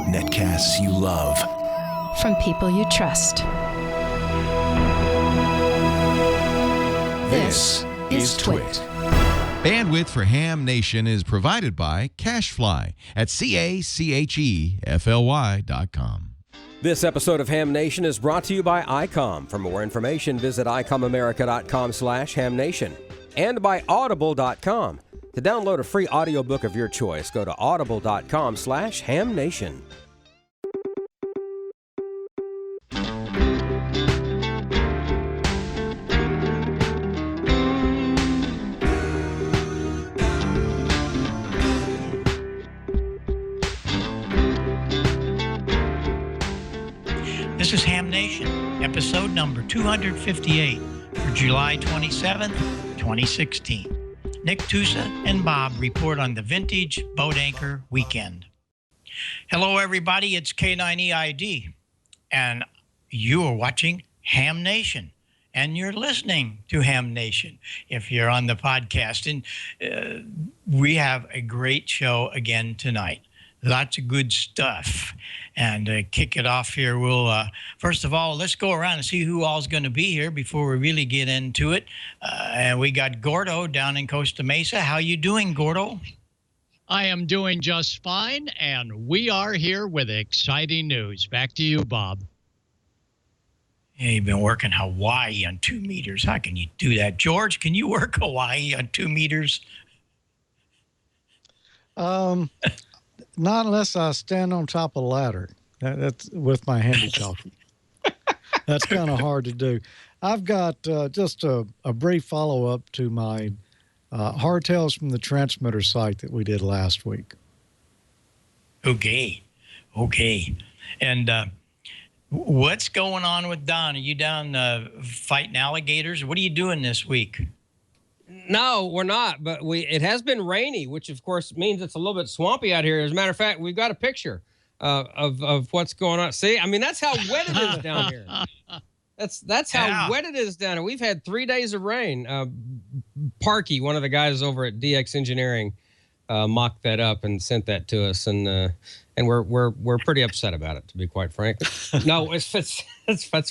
Netcasts you love. From people you trust. This is Twit. Bandwidth for Ham Nation is provided by CashFly at CACHEFLY.com. This episode of Ham Nation is brought to you by ICOM. For more information, visit ICOMAmerica.com/HamNation and by Audible.com. To download a free audiobook of your choice, go to Audible.com/HamNation. This is Ham Nation, episode number 258 for July 27th, 2016. Nick Tusa and Bob report on the vintage Boatanchor Weekend. Hello, everybody. It's K9EID, and you are watching Ham Nation, and you're listening to Ham Nation if you're on the podcast. And we have a great show again tonight. Lots of good stuff. And kick it off here, we'll, first of all, let's go around and see who all's going to be here before we really get into it. And we got Gordo down in Costa Mesa. How you doing, Gordo? I am doing just fine, and we are here with exciting news. Back to you, Bob. Yeah, you've been working Hawaii on 2 meters. How can you do that? George, can you work Hawaii on 2 meters? Not unless I stand on top of a ladder. That's with my handy talkie. That's kind of hard to do. I've got just a brief follow-up to my Hardtails from the Transmitter site that we did last week. Okay. And what's going on with Don? Are you down fighting alligators? What are you doing this week? No, we're not, but it has been rainy, which of course means it's a little bit swampy out here. As a matter of fact, we've got a picture of what's going on. See, I mean, that's how wet it is down here. That's how wet it is down here. We've had 3 days of rain. Parky, one of the guys over at DX Engineering, mocked that up and sent that to us, and we're pretty upset about it, to be quite frank. No, it's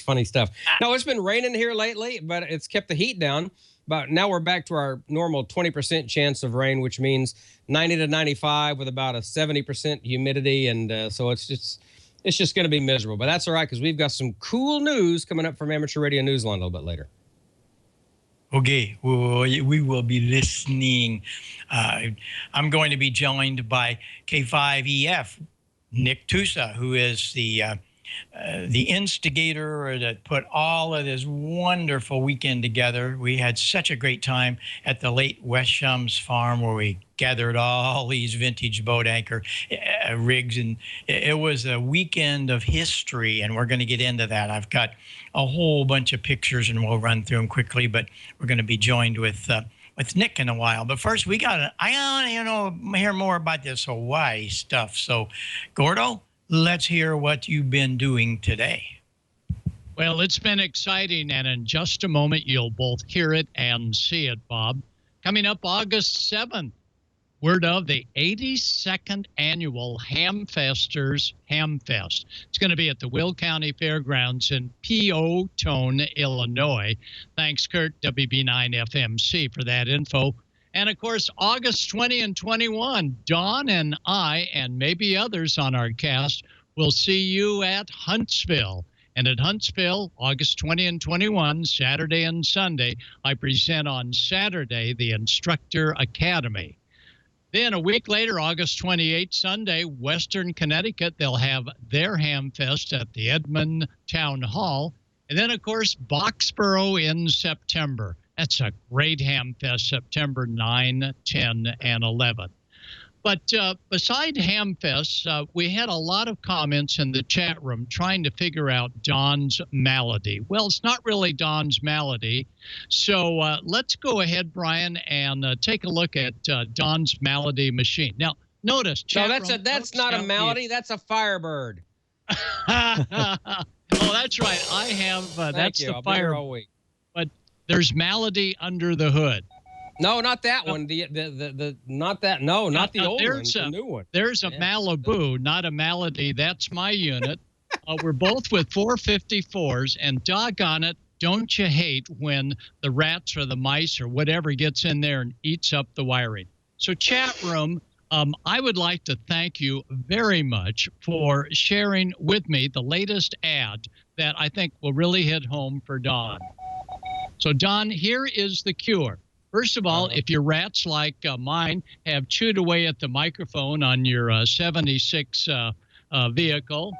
funny stuff. No, it's been raining here lately, but it's kept the heat down. But now we're back to our normal 20% chance of rain, which means 90 to 95 with about a 70% humidity. And so it's just going to be miserable. But that's all right, because we've got some cool news coming up from Amateur Radio Newsline a little bit later. Okay, we will be listening. I'm going to be joined by K5EF, Nick Tusa, who is the instigator that put all of this wonderful weekend together. We had such a great time at the late West Shums farm where we gathered all these vintage boat anchor rigs, and it was a weekend of history, and we're going to get into that. I've got a whole bunch of pictures, and we'll run through them quickly, but we're going to be joined with Nick in a while. But first, I want to hear more about this Hawaii stuff. So, Gordo, let's hear what you've been doing today. Well, it's been exciting, and in just a moment, you'll both hear it and see it, Bob. Coming up August 7th, word of the 82nd annual Hamfesters Hamfest. It's going to be at the Will County Fairgrounds in Peotone, Illinois. Thanks, Kurt, WB9FMC, for that info. And, of course, August 20 and 21, Dawn and I, and maybe others on our cast, will see you at Huntsville. And at Huntsville, August 20 and 21, Saturday and Sunday, I present on Saturday the Instructor Academy. Then a week later, August 28, Sunday, Western Connecticut, they'll have their Hamfest at the Edmond Town Hall. And then, of course, Boxborough in September. That's a great Hamfest, September 9, 10, and 11. But beside Hamfest, we had a lot of comments in the chat room trying to figure out Don's malady. Well, it's not really Don's malady. So let's go ahead, Brian, and take a look at Don's malady machine. Now, notice. No, that's not a malady. That's a Firebird. Oh, that's right. I have. That's the Firebird. But there's malady under the hood. No, not that one. The not that. No, not the old one. The new one. There's a Malibu, not a Malady. That's my unit. We're both with 454s, and doggone it, don't you hate when the rats or the mice or whatever gets in there and eats up the wiring? So chat room, I would like to thank you very much for sharing with me the latest ad that I think will really hit home for Don. So Don, here is the cure. First of all, if your rats like mine have chewed away at the microphone on your 76 vehicle,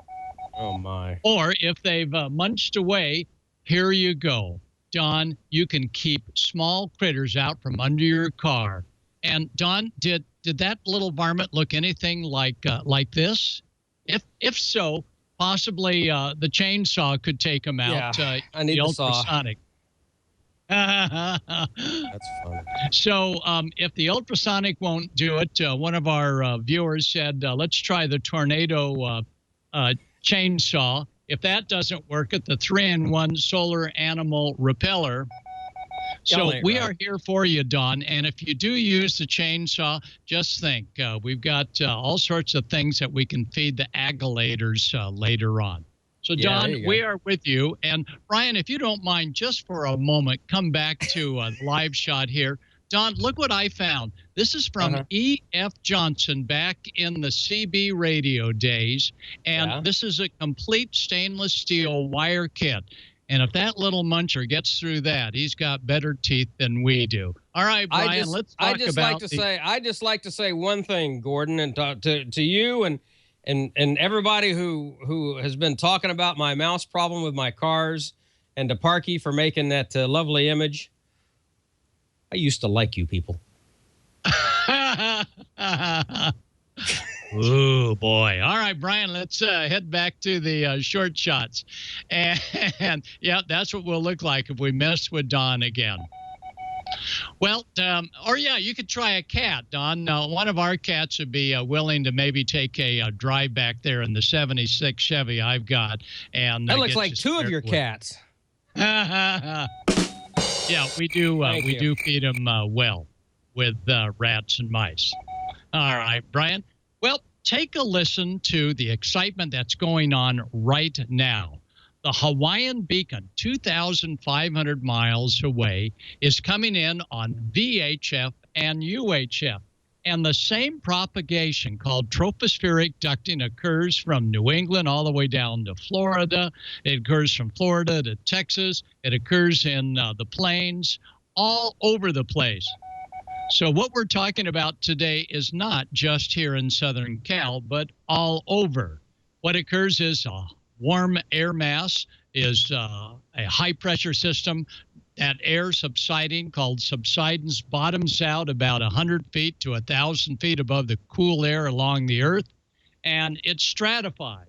oh my, or if they've munched away, here you go. Don, you can keep small critters out from under your car. And Don, did that little varmint look anything like this? If so, possibly the chainsaw could take him out. Yeah, I need the ultrasonic. That's funny. So if the ultrasonic won't do it, one of our viewers said, let's try the tornado chainsaw. If that doesn't work, at the 3-in-1 solar animal repeller. So we are here for you, Don. And if you do use the chainsaw, just think, we've got all sorts of things that we can feed the aguilators later on. So, Don, we are with you. And, Brian, if you don't mind, just for a moment, come back to the live shot here. Don, look what I found. This is from E.F. Johnson back in the CB radio days. And this is a complete stainless steel wire kit. And if that little muncher gets through that, he's got better teeth than we do. All right, Brian, let's talk about I just like to say one thing, Gordon, and to you and everybody who has been talking about my mouse problem with my cars, and to Parky for making that lovely image. I used to like you people. Ooh, boy. All right, Brian, let's head back to the short shots. And, yeah, that's what we'll look like if we mess with Don again. Well, you could try a cat, Don. One of our cats would be willing to maybe take a drive back there in the 76 Chevy I've got. And that looks like two of your cats. Yeah, we do. We do feed them well with rats and mice. All right, Brian. Well, take a listen to the excitement that's going on right now. The Hawaiian Beacon, 2,500 miles away, is coming in on VHF and UHF. And the same propagation called tropospheric ducting occurs from New England all the way down to Florida. It occurs from Florida to Texas. It occurs in the plains, all over the place. So what we're talking about today is not just here in Southern Cal, but all over. What occurs is a warm air mass is a high-pressure system. That air subsiding, called subsidence, bottoms out about 100 feet to 1,000 feet above the cool air along the Earth, and it stratifies.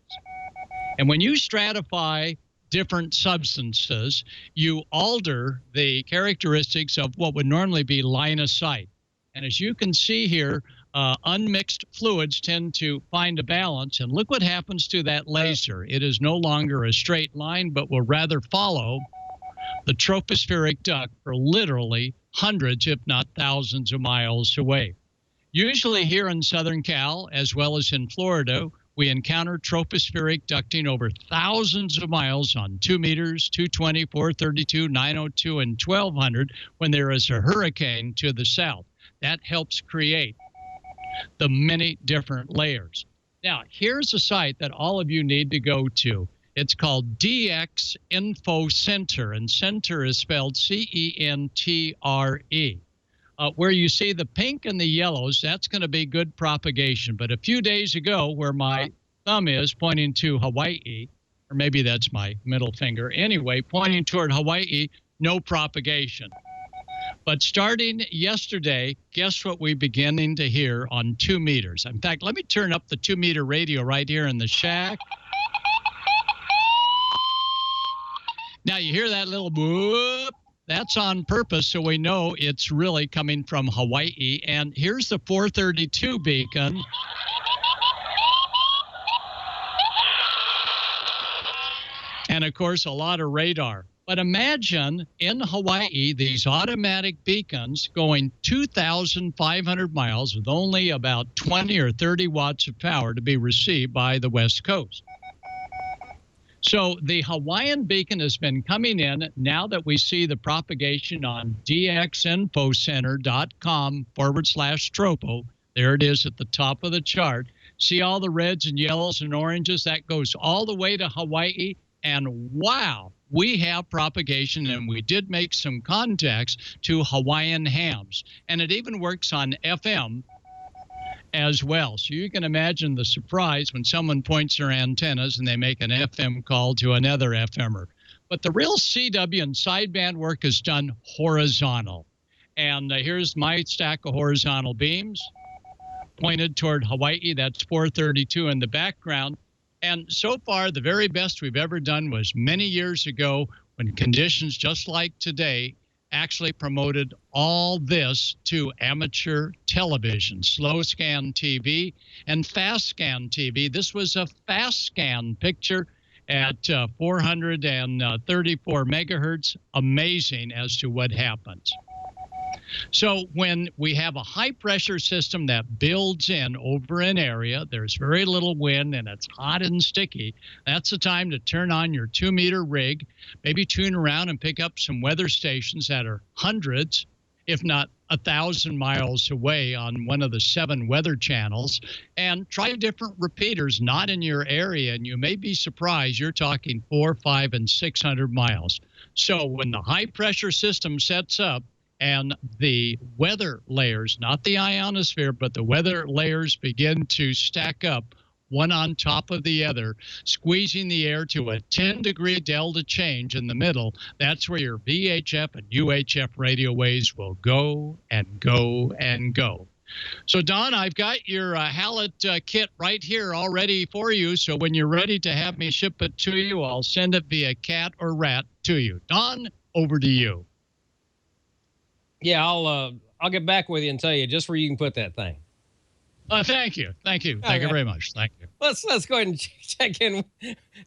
And when you stratify different substances, you alter the characteristics of what would normally be line of sight. And as you can see here, unmixed fluids tend to find a balance. And look what happens to that laser. It is no longer a straight line, but will rather follow the tropospheric duct for literally hundreds, if not thousands of miles away. Usually here in Southern Cal, as well as in Florida, we encounter tropospheric ducting over thousands of miles on 2 meters, 220, 432, 902, and 1200 when there is a hurricane to the south. That helps create the many different layers. Now, here's a site that all of you need to go to. It's called DX Info Center, and center is spelled C-E-N-T-R-E. Where you see the pink and the yellows, that's going to be good propagation. But a few days ago, where my thumb is pointing to Hawaii, or maybe that's my middle finger, anyway, pointing toward Hawaii, no propagation. But starting yesterday, guess what we're beginning to hear on 2 meters? In fact, let me turn up the 2 meter radio right here in the shack. Now you hear that little whoop. That's on purpose, so we know it's really coming from Hawaii. And here's the 432 beacon. And, of course, a lot of radar. But imagine in Hawaii, these automatic beacons going 2,500 miles with only about 20 or 30 watts of power to be received by the West Coast. So the Hawaiian beacon has been coming in now that we see the propagation on dxinfocenter.com/tropo. There it is at the top of the chart. See all the reds and yellows and oranges? That goes all the way to Hawaii. And wow, we have propagation, and we did make some contacts to Hawaiian hams. And it even works on FM as well. So you can imagine the surprise when someone points their antennas and they make an FM call to another FMer. But the real CW and sideband work is done horizontal. And here's my stack of horizontal beams pointed toward Hawaii. That's 432 in the background. And so far, the very best we've ever done was many years ago when conditions just like today actually promoted all this to amateur television, slow scan TV and fast scan TV. This was a fast scan picture at 434 megahertz. Amazing as to what happens. So when we have a high pressure system that builds in over an area, there's very little wind and it's hot and sticky, that's the time to turn on your 2-meter rig, maybe tune around and pick up some weather stations that are hundreds, if not 1,000 miles away on one of the 7 weather channels, and try different repeaters not in your area, and you may be surprised you're talking 400, 500, and 600 miles. So when the high pressure system sets up, and the weather layers, not the ionosphere, but the weather layers begin to stack up one on top of the other, squeezing the air to a 10-degree delta change in the middle. That's where your VHF and UHF radio waves will go and go and go. So, Don, I've got your Hallett kit right here all ready for you. So when you're ready to have me ship it to you, I'll send it via cat or rat to you. Don, over to you. Yeah, I'll get back with you and tell you just where you can put that thing. Thank you. Thank you very much. Thank you. Let's go ahead and check in.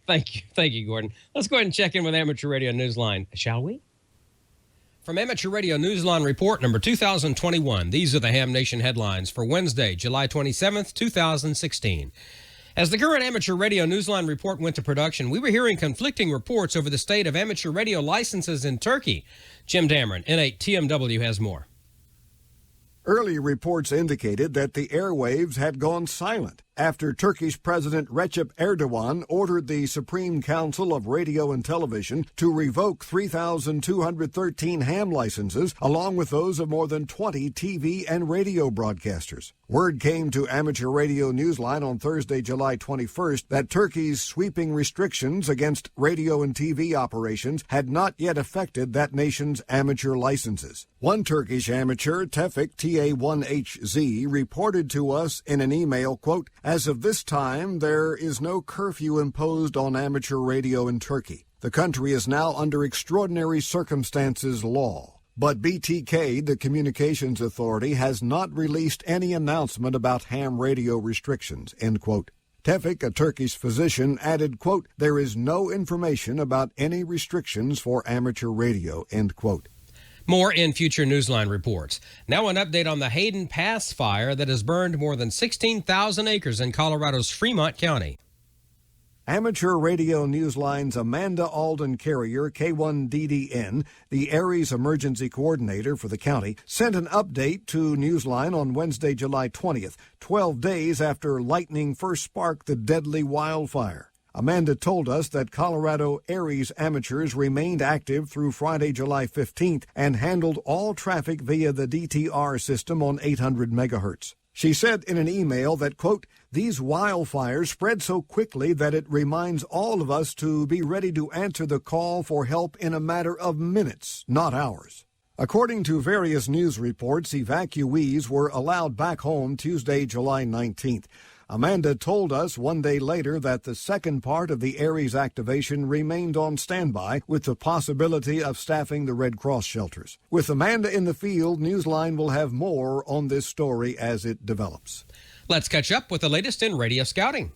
Thank you, Gordon. Let's go ahead and check in with Amateur Radio Newsline, shall we? From Amateur Radio Newsline Report number 2021, these are the Ham Nation headlines for Wednesday, July 27th, 2016. As the current Amateur Radio Newsline Report went to production, we were hearing conflicting reports over the state of amateur radio licenses in Turkey. Jim Dameron, N8 TMW, has more. Early reports indicated that the airwaves had gone silent after Turkish President Recep Erdogan ordered the Supreme Council of Radio and Television to revoke 3,213 ham licenses, along with those of more than 20 TV and radio broadcasters. Word came to Amateur Radio Newsline on Thursday, July 21st, that Turkey's sweeping restrictions against radio and TV operations had not yet affected that nation's amateur licenses. One Turkish amateur, Tevfik TA1HZ, reported to us in an email, quote, "As of this time, there is no curfew imposed on amateur radio in Turkey. The country is now under extraordinary circumstances law. But BTK, the communications authority, has not released any announcement about ham radio restrictions," end quote. Tevfik, a Turkish physician, added, quote, "There is no information about any restrictions for amateur radio," end quote. More in future Newsline reports. Now an update on the Hayden Pass fire that has burned more than 16,000 acres in Colorado's Fremont County. Amateur Radio Newsline's Amanda Alden Carrier, K1DDN, the Aries Emergency Coordinator for the county, sent an update to Newsline on Wednesday, July 20th, 12 days after lightning first sparked the deadly wildfire. Amanda told us that Colorado Aries amateurs remained active through Friday, July 15th, and handled all traffic via the DTR system on 800 megahertz. She said in an email that, quote, "These wildfires spread so quickly that it reminds all of us to be ready to answer the call for help in a matter of minutes, not hours." According to various news reports, evacuees were allowed back home Tuesday, July 19th. Amanda told us one day later that the second part of the Aries activation remained on standby with the possibility of staffing the Red Cross shelters. With Amanda in the field, Newsline will have more on this story as it develops. Let's catch up with the latest in radio scouting.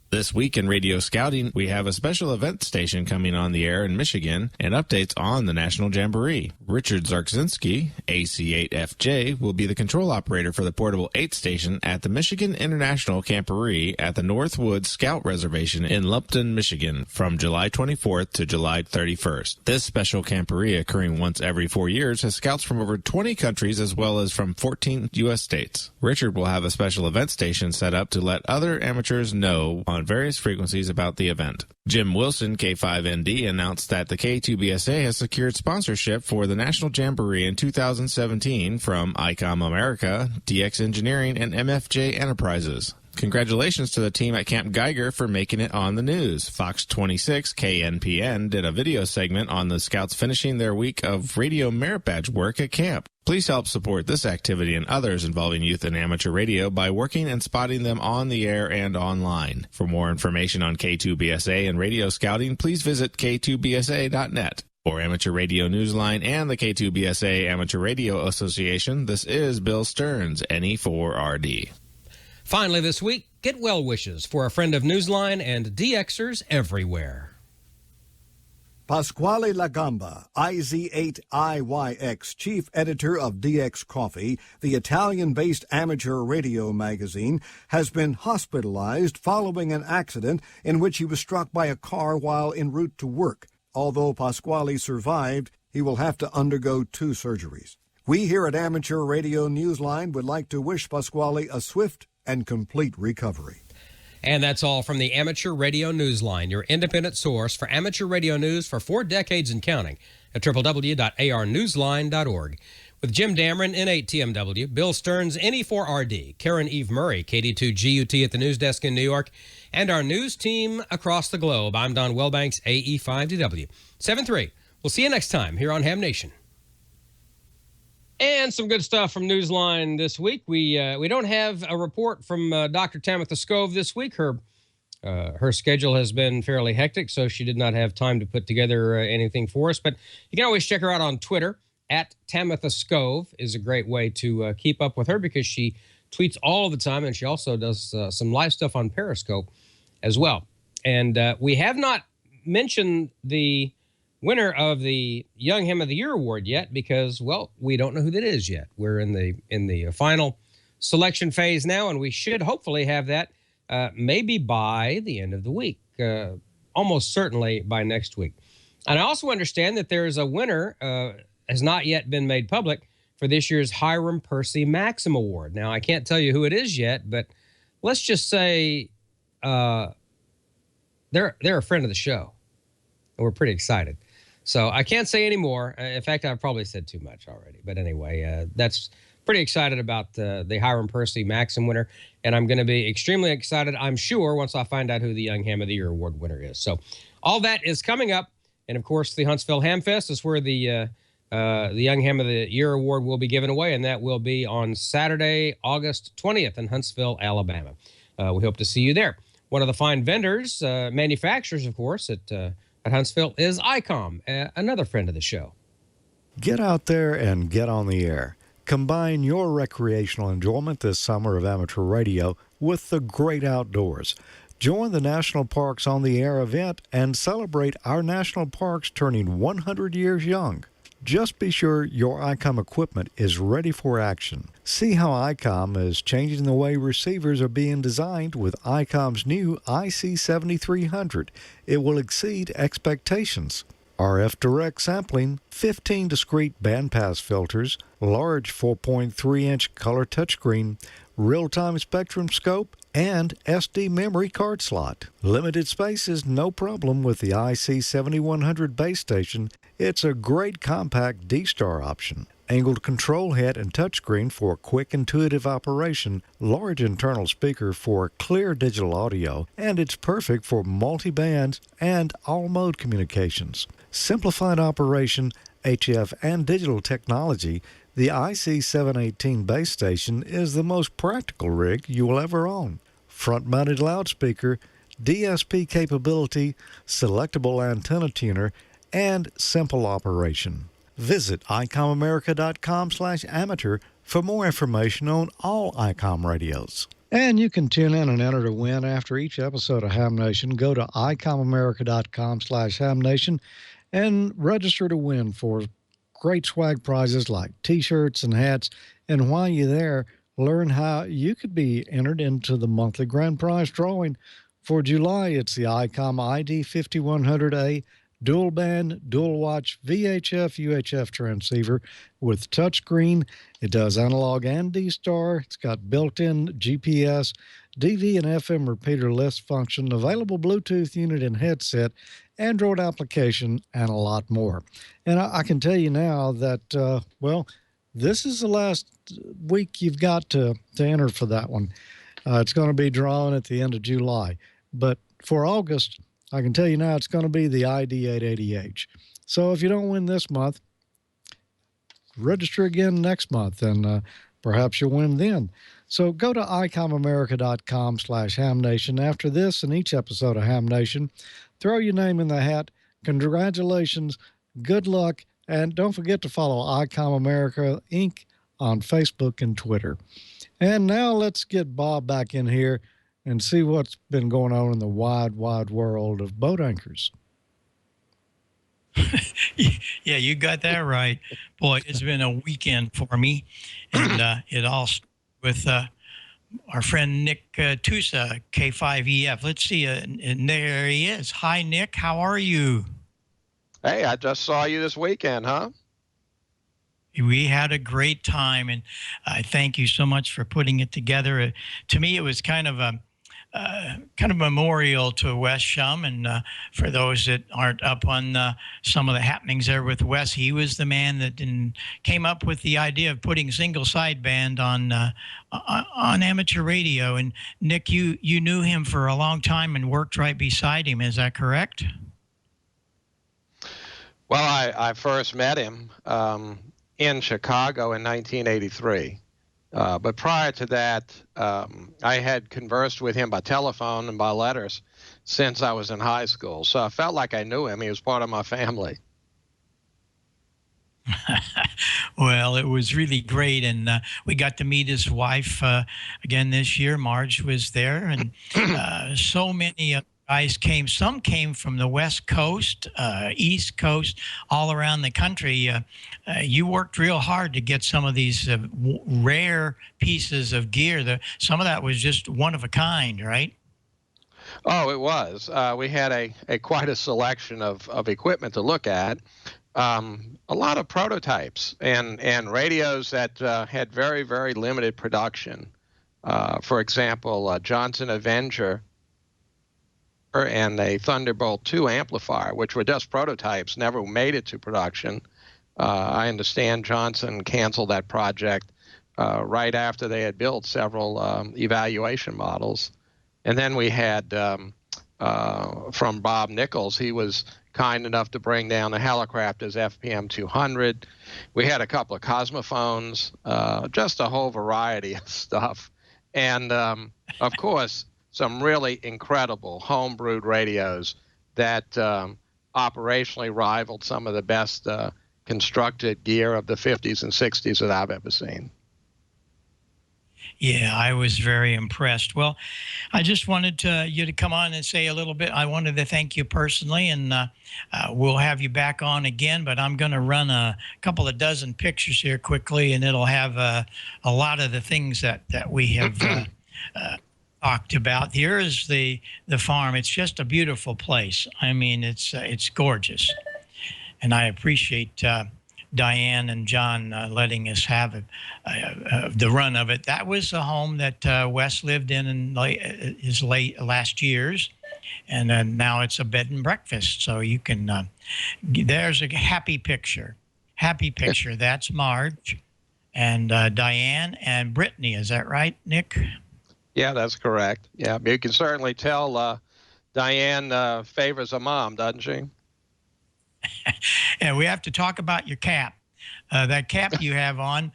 This week in Radio Scouting, we have a special event station coming on the air in Michigan and updates on the National Jamboree. Richard Zarczynski, AC8FJ, will be the control operator for the portable 8 station at the Michigan International Camporee at the Northwood Scout Reservation in Lupton, Michigan, from July 24th to July 31st. This special camporee, occurring once every 4 years, has scouts from over 20 countries as well as from 14 U.S. states. Richard will have a special event station set up to let other amateurs know on various frequencies about the event. Jim Wilson, K5ND, announced that the K2BSA has secured sponsorship for the National Jamboree in 2017 from ICOM America, DX Engineering, and MFJ Enterprises. Congratulations to the team at Camp Geiger for making it on the news. Fox 26 KNPN did a video segment on the scouts finishing their week of radio merit badge work at camp. Please help support this activity and others involving youth and amateur radio by working and spotting them on the air and online. For more information on K2BSA and radio scouting, please visit k2bsa.net. For Amateur Radio Newsline and the K2BSA Amateur Radio Association, this is Bill Stearns, NE4RD. Finally this week, get well wishes for a friend of Newsline and DXers everywhere. Pasquale Lagamba, IZ8IYX, chief editor of DX Coffee, the Italian-based amateur radio magazine, has been hospitalized following an accident in which he was struck by a car while en route to work. Although Pasquale survived, he will have to undergo 2 surgeries. We here at Amateur Radio Newsline would like to wish Pasquale a swift and complete recovery. And that's all from the Amateur Radio Newsline, your independent source for amateur radio news for 4 decades and counting at www.arnewsline.org. With Jim Dameron, N8TMW, Bill Stearns, NE4RD, Karen Eve Murray, KD2GUT at the news desk in New York, and our news team across the globe. I'm Don Wellbanks, AE5DW. 7-3. We'll see you next time here on Ham Nation. And some good stuff from Newsline this week. We don't have a report from Dr. Tamitha Skov this week. Her schedule has been fairly hectic, so she did not have time to put together anything for us. But you can always check her out on Twitter. At Tamitha Skov is a great way to keep up with her because she tweets all the time, and she also does some live stuff on Periscope as well. And we have not mentioned the winner of the Young Ham of the Year award yet because, well, we don't know who that is yet. We're in the final selection phase now, and we should hopefully have that maybe by the end of the week, almost certainly by next week. And I also understand that there is a winner has not yet been made public for this year's Hiram Percy Maxim Award. Now, I can't tell you who it is yet, but let's just say they're a friend of the show, and we're pretty excited. So I can't say any more. In fact, I've probably said too much already. But anyway, that's pretty excited about the Hiram Percy Maxim winner. And I'm going to be extremely excited, I'm sure, once I find out who the Young Ham of the Year award winner is. So all that is coming up. And, of course, the Huntsville Hamfest is where the Young Ham of the Year award will be given away. And that will be on Saturday, August 20th in Huntsville, Alabama. We hope to see you there. One of the fine vendors, manufacturers, of course, at Huntsville is ICOM, another friend of the show. Get out there and get on the air. Combine your recreational enjoyment this summer of amateur radio with the great outdoors. Join the National Parks on the Air event and celebrate our national parks turning 100 years young. Just be sure your ICOM equipment is ready for action. See how ICOM is changing the way receivers are being designed with ICOM's new IC7300. It will exceed expectations. RF direct sampling, 15 discrete bandpass filters, large 4.3-inch color touchscreen, real-time spectrum scope, and SD memory card slot. Limited space is no problem with the IC7100 base station. It's a great compact D-Star option. Angled control head and touchscreen for quick intuitive operation, large internal speaker for clear digital audio, and it's perfect for multi-band and all-mode communications. Simplified operation, HF and digital technology, the IC718 base station is the most practical rig you will ever own. Front-mounted loudspeaker, DSP capability, selectable antenna tuner, and simple operation. Visit ICOMAmerica.com/amateur for more information on all ICOM radios. And you can tune in and enter to win after each episode of Ham Nation. Go to icomamerica.com/hamnation and register to win for great swag prizes like T-shirts and hats. And while you're there, learn how you could be entered into the monthly grand prize drawing. For July, it's the ICOM ID 5100A dual band, dual watch VHF UHF transceiver with touchscreen. It does analog and D-Star. It's got built-in GPS, DV and FM repeater list function, available Bluetooth unit and headset, Android application, and a lot more. And I can tell you now that, this is the last week you've got to enter for that one. It's going to be drawn at the end of July. But for August, I can tell you now it's going to be the ID880H. So if you don't win this month, register again next month, and perhaps you'll win then. So go to icomamerica.com/hamnation. After this and each episode of Ham Nation, throw your name in the hat. Congratulations, good luck, and don't forget to follow ICOM America Inc. on Facebook and Twitter. And now let's get Bob back in here and see what's been going on in the wide, wide world of boat anchors. Yeah, you got that right. Boy, it's been a weekend for me. And it all started with our friend Nick K5EF. Let's see, and there he is. Hi, Nick. How are you? Hey, I just saw you this weekend, huh? We had a great time, and I thank you so much for putting it together. To me, it was kind of a memorial to Wes Shum, and for those that aren't up on some of the happenings there with Wes, he was the man that came up with the idea of putting single sideband on amateur radio. And Nick, you knew him for a long time and worked right beside him. Is that correct? Well, I first met him in Chicago in 1983. But prior to that, I had conversed with him by telephone and by letters since I was in high school. So I felt like I knew him. He was part of my family. Well, it was really great. And we got to meet his wife again this year. Marge was there. And so many guys came. Some came from the West Coast, East Coast, all around the country. You worked real hard to get some of these rare pieces of gear. Some of that was just one of a kind, right? Oh, it was. We had a quite a selection of equipment to look at. A lot of prototypes and radios that had very, very limited production. For example, Johnson Avenger and a Thunderbolt 2 amplifier, which were just prototypes, never made it to production. I understand Johnson canceled that project right after they had built several evaluation models. And then we had from Bob Nichols, he was kind enough to bring down the Helicrafter's FPM 200. We had a couple of Cosmophones, just a whole variety of stuff. And of course, some really incredible home-brewed radios that operationally rivaled some of the best constructed gear of the 50s and 60s that I've ever seen. Yeah, I was very impressed. Well, I just wanted you to come on and say a little bit. I wanted to thank you personally, and we'll have you back on again, but I'm going to run a couple of dozen pictures here quickly, and it'll have a lot of the things that we have talked about. Here is the farm. It's just a beautiful place. I mean, it's gorgeous, and I appreciate Diane and John letting us have the run of it. That was a home that Wes lived in his late last years, and now it's a bed and breakfast. So you can there's a happy picture. That's Marge and Diane and Brittany. Is that right, Nick? Yeah, that's correct. Yeah, you can certainly tell Diane favors a mom, doesn't she? And we have to talk about your cap. That cap you have on,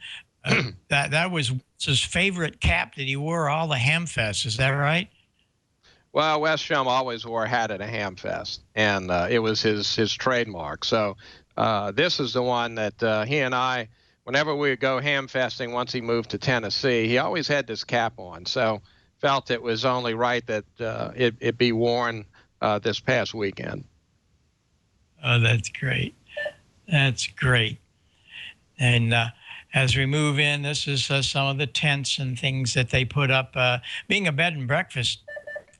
that was his favorite cap that he wore all the Hamfest. Is that right? Well, Wes Shum always wore a hat at a Hamfest, and it was his trademark. So this is the one that he and I, whenever we would go Hamfesting, once he moved to Tennessee, he always had this cap on. So felt it was only right that it be worn this past weekend. Oh, that's great. That's great. And as we move in, this is some of the tents and things that they put up. Being a bed and breakfast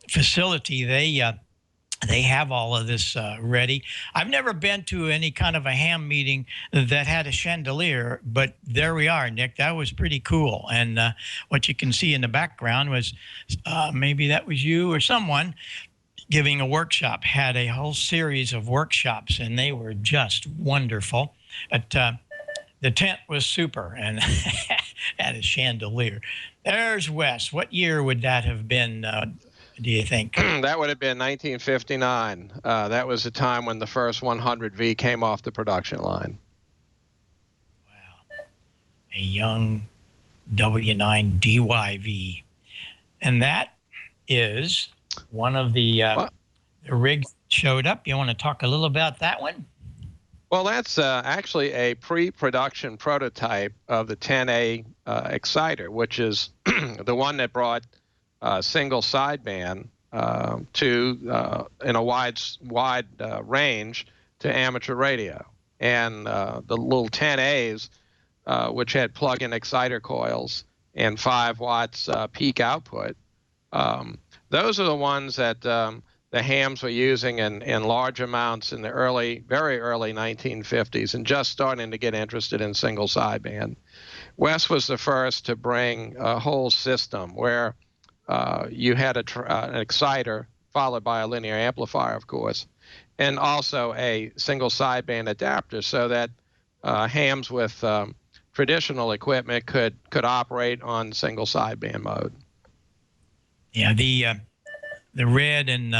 facility, they have all of this ready. I've never been to any kind of a ham meeting that had a chandelier, but there we are, Nick. That was pretty cool. And what you can see in the background was maybe that was you or someone giving a workshop, had a whole series of workshops, and they were just wonderful. But the tent was super and had a chandelier. There's Wes. What year would that have been, do you think? That would have been 1959. That was the time when the first 100V came off the production line. Wow. A young W9 DYV. And that is one of the rigs that showed up. You want to talk a little about that one? Well, that's actually a pre-production prototype of the 10A exciter, which is the one that brought single sideband in a wide range to amateur radio. And the little 10As, which had plug-in exciter coils and 5 watts peak output, those are the ones that the hams were using in large amounts in the very early 1950s, and just starting to get interested in single sideband. Wes was the first to bring a whole system where you had an exciter followed by a linear amplifier, of course, and also a single sideband adapter, so that hams with traditional equipment could operate on single sideband mode. Yeah, the red and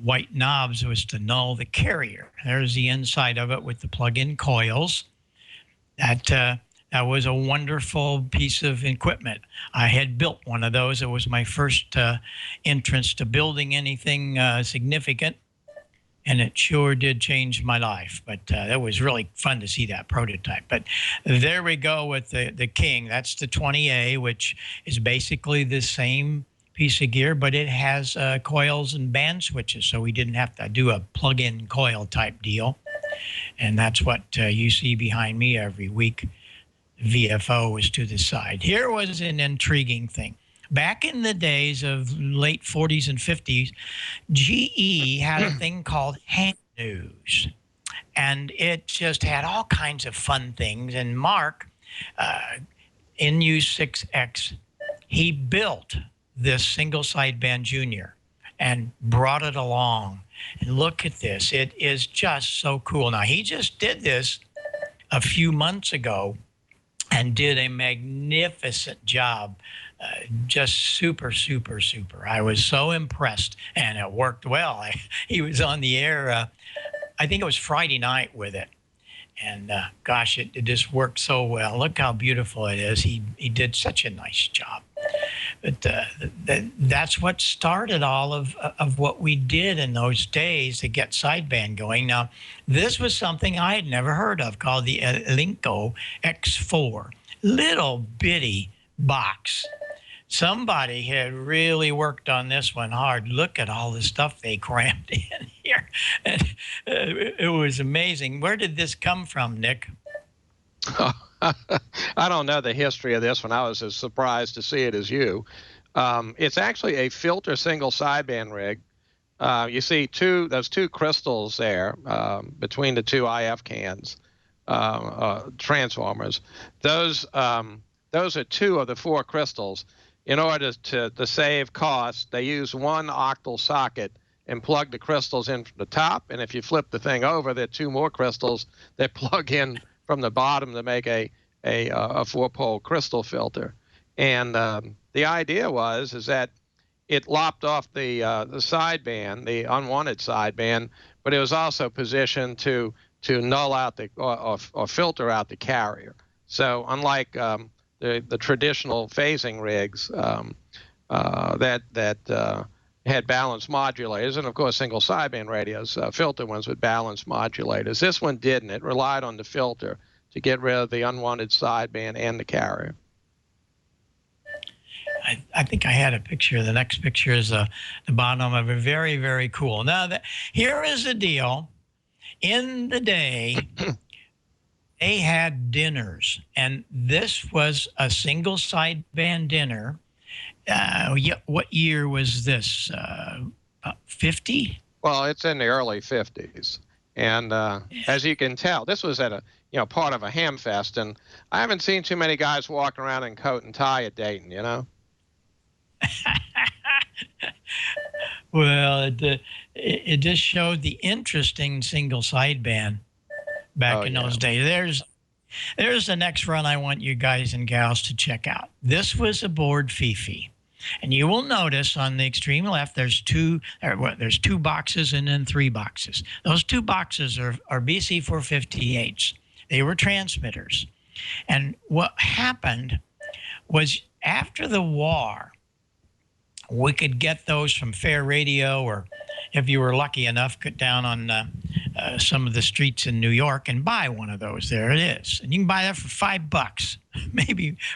white knobs was to null the carrier. There's the inside of it with the plug-in coils. That was a wonderful piece of equipment. I had built one of those. It was my first entrance to building anything significant, and it sure did change my life. But that was really fun to see that prototype. But there we go with the King. That's the 20A, which is basically the same piece of gear, but it has coils and band switches, so we didn't have to do a plug-in coil type deal. And that's what you see behind me every week. VFO is to the side. Here was an intriguing thing. Back in the days of late 40s and 50s, GE had a thing called Hand News, and it just had all kinds of fun things. And Mark, NU6X, he built this single sideband Junior and brought it along. And look at this. It is just so cool. Now, he just did this a few months ago and did a magnificent job. Just super, super, super. I was so impressed, and it worked well. He was on the air, I think it was Friday night with it. And gosh, it just worked so well. Look how beautiful it is. He did such a nice job. But that's what started all of what we did in those days to get sideband going. Now, this was something I had never heard of called the Elinco X4. Little bitty box. Somebody had really worked on this one hard. Look at all the stuff they crammed in here. And, it was amazing. Where did this come from, Nick? I don't know the history of this one. I was as surprised to see it as you. It's actually a filter single sideband rig. You see those two crystals there between the two IF cans, transformers. Those are 2 of the 4 crystals. In order to save costs, they use one octal socket and plug the crystals in from the top. And if you flip the thing over, there are 2 more crystals that plug in from the bottom to make a 4-pole crystal filter. And the idea is that it lopped off the sideband, the unwanted sideband, but it was also positioned to null out or filter out the carrier. So unlike the traditional phasing rigs that had balanced modulators, and of course single sideband radios, filter ones with balanced modulators. This one didn't. It relied on the filter to get rid of the unwanted sideband and the carrier. I think I had a picture. The next picture is the bottom of it. Very, very cool. Now, here is the deal. In the day, they had dinners, and this was a single sideband dinner. What year was this? 50? Well, it's in the early 50s. And as you can tell, this was at a part of a Hamfest, and I haven't seen too many guys walking around in coat and tie at Dayton, Well, it just showed the interesting single sideband back in those days. There's the next run I want you guys and gals to check out. This was aboard Fifi. And you will notice on the extreme left, there's two boxes and then 3 boxes. Those 2 boxes are BC 458s. They were transmitters. And what happened was after the war, we could get those from Fair Radio, or if you were lucky enough, get down on some of the streets in New York and buy one of those. There it is. And you can buy that for $5,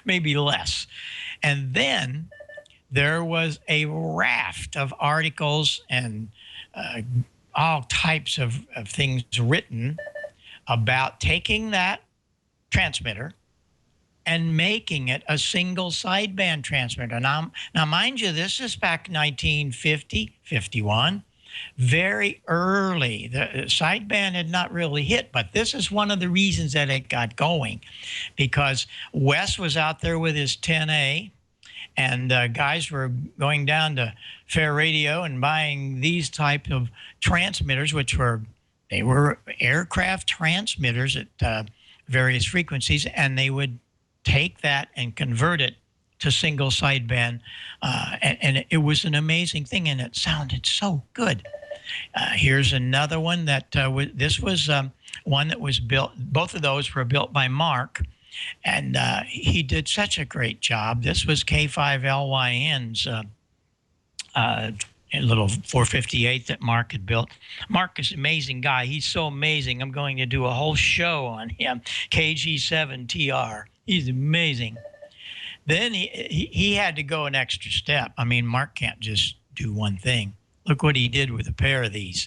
maybe less. And then there was a raft of articles and all types of things written about taking that transmitter and making it a single sideband transmitter. Now, mind you, this is back 1950, 51, very early. The sideband had not really hit, but this is one of the reasons that it got going, because Wes was out there with his 10A, and guys were going down to Fair Radio and buying these type of transmitters, which were aircraft transmitters at various frequencies, and they would take that and convert it to single sideband, and it was an amazing thing, and it sounded so good. Here's another one that this was one that was built. Both of those were built by Mark. And he did such a great job. This was K5LYN's little 458 that Mark had built. Mark is an amazing guy. He's so amazing. I'm going to do a whole show on him. KG7TR. He's amazing. Then he had to go an extra step. I mean, Mark can't just do one thing. Look what he did with a pair of these.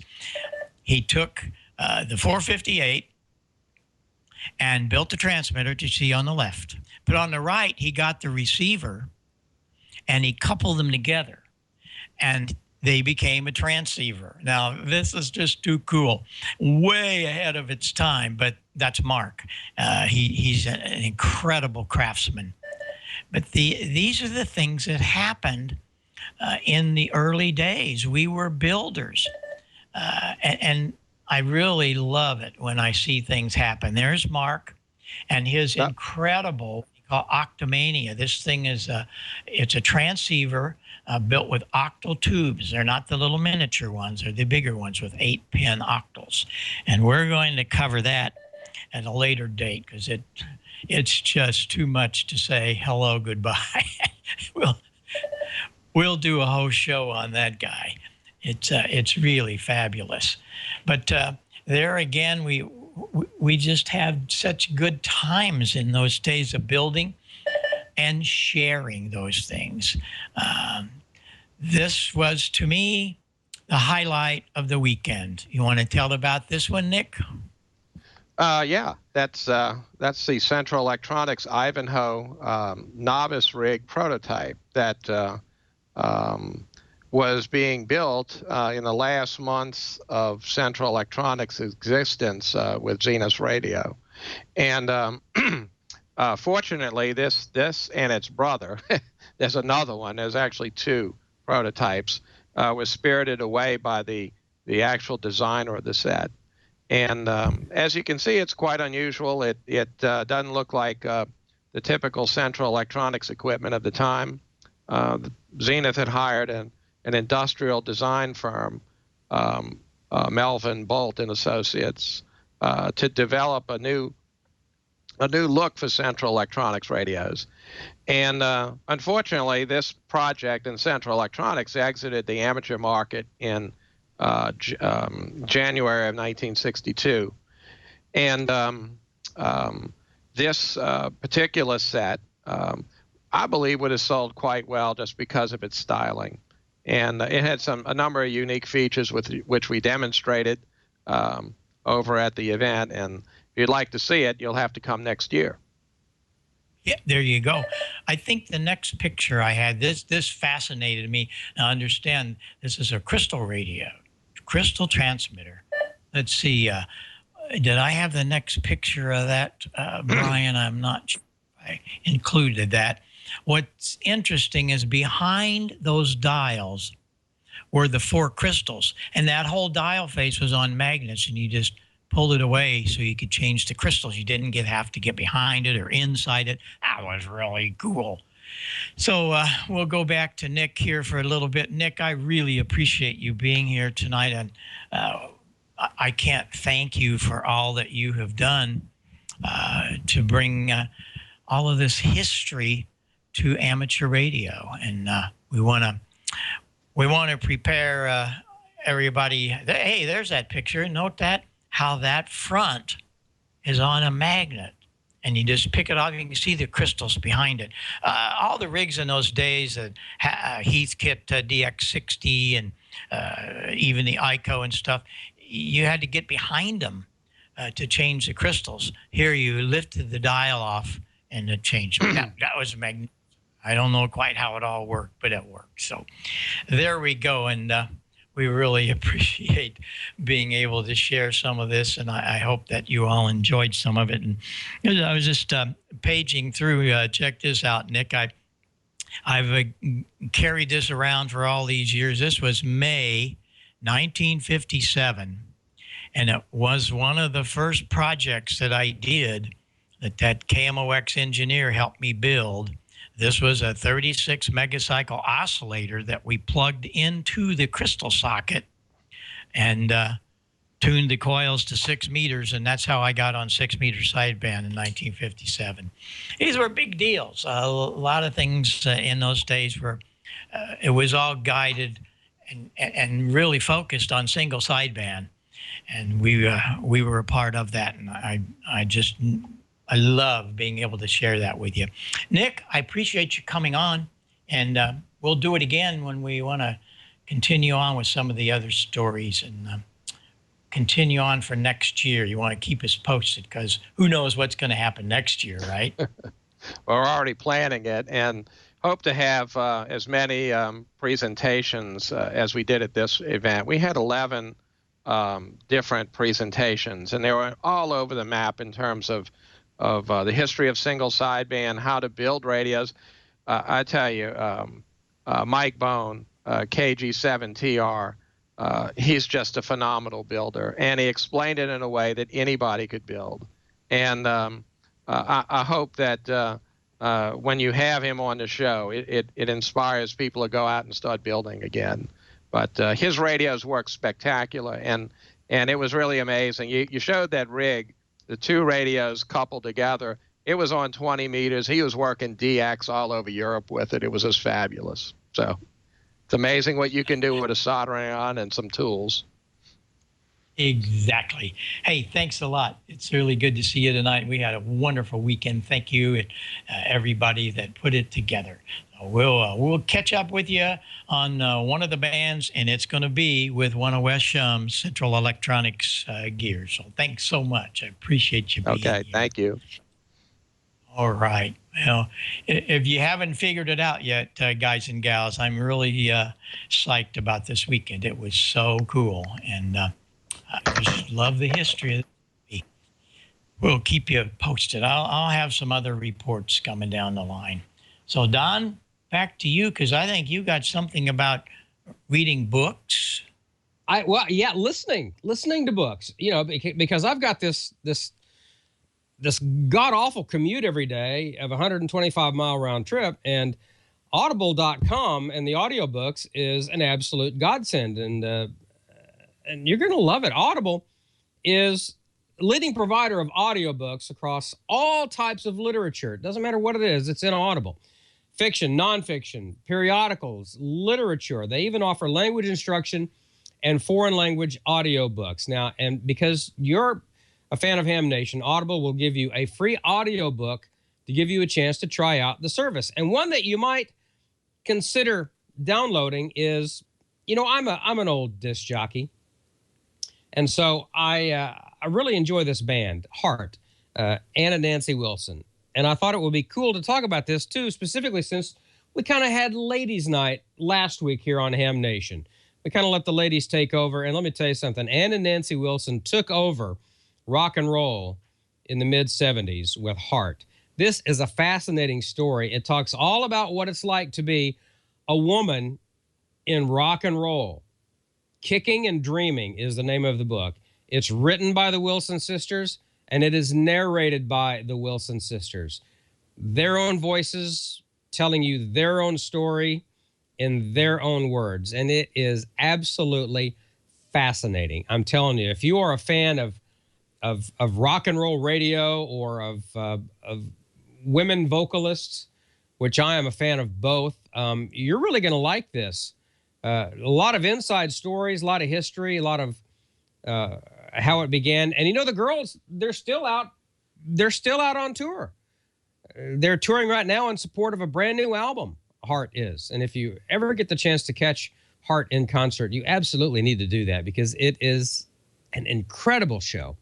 He took the 458 and built the transmitter to see on the left. But on the right, he got the receiver, and he coupled them together, and they became a transceiver. Now, this is just too cool. Way ahead of its time, but that's Mark. He's an incredible craftsman. But these are the things that happened in the early days. We were builders, and I really love it when I see things happen. There's Mark and his incredible, we call Octomania. This thing is it's a transceiver built with octal tubes. They're not the little miniature ones. They're the bigger ones with 8-pin octals. And we're going to cover that at a later date because it's just too much to say hello, goodbye. We'll do a whole show on that guy. It's really fabulous. But there again, we just had such good times in those days of building and sharing those things. This was, to me, the highlight of the weekend. You want to tell about this one, Nick? Yeah, that's the Central Electronics Ivanhoe novice rig prototype that was being built in the last months of Central Electronics' existence with Zenith Radio. And fortunately, this and its brother, there's another one, there's actually 2 prototypes, was spirited away by the actual designer of the set. And as you can see, it's quite unusual. It doesn't look like the typical Central Electronics equipment of the time. Zenith had hired an industrial design firm, Melvin Bolt and Associates, to develop a new look for Central Electronics radios. And unfortunately, this project in Central Electronics exited the amateur market in January of 1962. And this particular set, I believe would have sold quite well just because of its styling. And it had a number of unique features which we demonstrated over at the event. And if you'd like to see it, you'll have to come next year. Yeah, there you go. I think the next picture I had, this fascinated me. Now, understand, this is a crystal radio, crystal transmitter. Let's see. Did I have the next picture of that, Brian? I'm not sure I included that. What's interesting is behind those dials were the 4 crystals, and that whole dial face was on magnets, and you just pulled it away so you could change the crystals. You didn't have to get behind it or inside it. That was really cool. So we'll go back to Nick here for a little bit. Nick, I really appreciate you being here tonight, and I can't thank you for all that you have done to bring all of this history to amateur radio. And we want to prepare everybody. Hey, there's that picture. Note that, how that front is on a magnet. And you just pick it off, you can see the crystals behind it. All the rigs in those days, Heathkit DX60 and even the ICO and stuff, you had to get behind them to change the crystals. Here you lifted the dial off and it changed. That was magnetic. I don't know quite how it all worked, but it worked. So there we go. And we really appreciate being able to share some of this. And I hope that you all enjoyed some of it. And I was just paging through. Check this out, Nick. I've carried this around for all these years. This was May 1957. And it was one of the first projects that I did that KMOX engineer helped me build. This was a 36 megacycle oscillator that we plugged into the crystal socket and tuned the coils to 6 meters, and that's how I got on 6 meter sideband in 1957. These were big deals. A lot of things in those days were, it was all guided and really focused on single sideband, and we were a part of that, and I love being able to share that with you. Nick, I appreciate you coming on, and we'll do it again when we want to continue on with some of the other stories and continue on for next year. You want to keep us posted because who knows what's going to happen next year, right? Well, we're already planning it and hope to have as many presentations as we did at this event. We had 11 different presentations, and they were all over the map in terms of the history of single sideband, how to build radios. I tell you, Mike Bone, KG7TR, he's just a phenomenal builder, and he explained it in a way that anybody could build. And I hope that when you have him on the show, it inspires people to go out and start building again. But his radios work spectacular, and it was really amazing. You showed that rig, the 2 radios coupled together. It was on 20 meters. He was working DX all over Europe with it. It was just fabulous. So it's amazing what you can do with a soldering iron and some tools. Exactly. Hey, thanks a lot. It's really good to see you tonight. We had a wonderful weekend. Thank you, and everybody that put it together. We'll catch up with you on one of the bands, and it's going to be with one of Wes Shum's Central Electronics gear. So thanks so much. I appreciate you being here. Okay, thank you. All right. Well, if you haven't figured it out yet, guys and gals, I'm really psyched about this weekend. It was so cool, and I just love the history of it. We'll keep you posted. I'll have some other reports coming down the line. So, Don, back to you, because I think you got something about reading books. Listening to books. You know, because I've got this god awful commute every day of a 125-mile round trip, and Audible.com and the audiobooks is an absolute godsend, and you're going to love it. Audible is a leading provider of audiobooks across all types of literature. It doesn't matter what it is, it's in Audible. Fiction, nonfiction, periodicals, literature. They even offer language instruction and foreign language audiobooks. Now, and because you're a fan of Ham Nation, Audible will give you a free audiobook to give you a chance to try out the service. And one that you might consider downloading is, I'm an old disc jockey, and so I really enjoy this band, Heart, Ann and Nancy Wilson. And I thought it would be cool to talk about this too, specifically since we kind of had ladies' night last week here on Ham Nation. We kind of let the ladies take over. And let me tell you something, Ann and Nancy Wilson took over rock and roll in the mid-'70s with Heart. This is a fascinating story. It talks all about what it's like to be a woman in rock and roll. Kicking and Dreaming is the name of the book. It's written by the Wilson sisters, and it is narrated by the Wilson sisters. Their own voices telling you their own story in their own words. And it is absolutely fascinating. I'm telling you, if you are a fan of rock and roll radio or of women vocalists, which I am a fan of both, you're really going to like this. A lot of inside stories, a lot of history, a lot of how it began. And the girls, they're still out on tour. They're touring right now in support of a brand new album, Heart is. And if you ever get the chance to catch Heart in concert, you absolutely need to do that because it is an incredible show.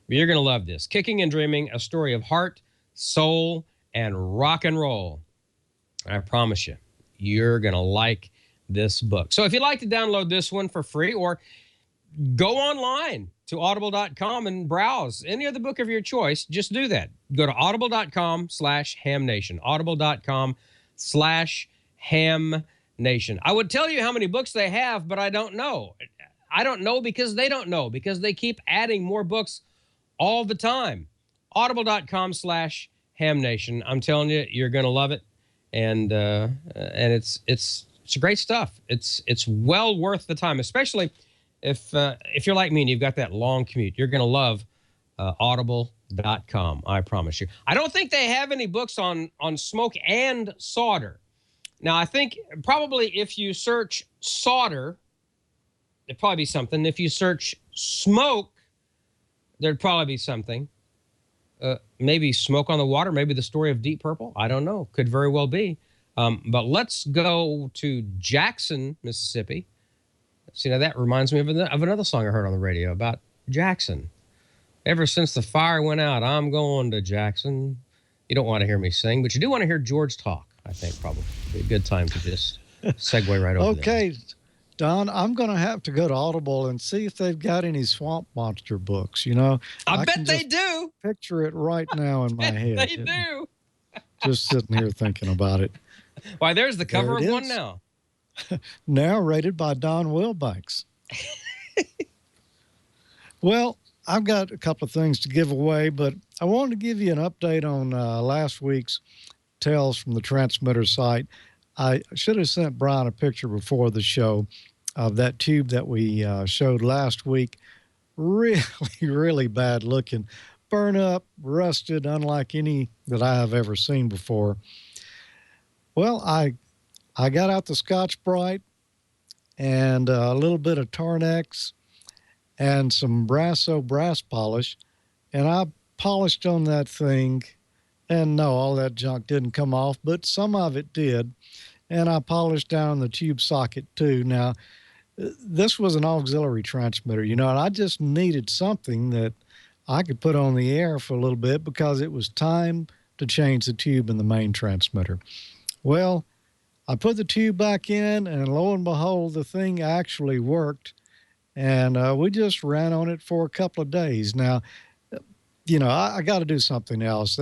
You're going to love this. Kicking and Dreaming, a story of heart, soul, and rock and roll. I promise you, you're going to like this book. So if you'd like to download this one for free or go online to audible.com and browse any other book of your choice, just do that. Go to audible.com/hamnation, audible.com/hamnation. I would tell you how many books they have, but I don't know. I don't know because they don't know, because they keep adding more books all the time. Audible.com/hamnation. I'm telling you, you're going to love it. And it's great stuff. It's well worth the time, especially if you're like me and you've got that long commute. You're going to love audible.com, I promise you. I don't think they have any books on smoke and solder. Now, I think probably if you search solder, there'd probably be something. If you search smoke, there'd probably be something. Maybe Smoke on the Water, maybe the story of Deep Purple. I don't know. Could very well be. But let's go to Jackson, Mississippi. See, now that reminds me of another song I heard on the radio about Jackson. Ever since the fire went out, I'm going to Jackson. You don't want to hear me sing, but you do want to hear George talk, I think, probably. Be a good time to just segue right over there. Okay, Don, I'm going to have to go to Audible and see if they've got any Swamp Monster books. I bet they do. Picture it right now in my head. They do. Just sitting here thinking about it. Why, there's the cover of one now. Narrated by Don Wilbanks. Well, I've got a couple of things to give away, but I wanted to give you an update on last week's Tales from the Transmitter site. I should have sent Brian a picture before the show of that tube that we showed last week. Really, really bad looking. Burn up, rusted, unlike any that I have ever seen before. Well, I got out the Scotch-Brite and a little bit of Tarnex and some Brasso brass polish, and I polished on that thing. And no, all that junk didn't come off, but some of it did. And I polished down the tube socket too. Now, this was an auxiliary transmitter, and I just needed something that I could put on the air for a little bit because it was time to change the tube in the main transmitter. Well, I put the tube back in, and lo and behold, the thing actually worked. And we just ran on it for a couple of days. Now, I got to do something else.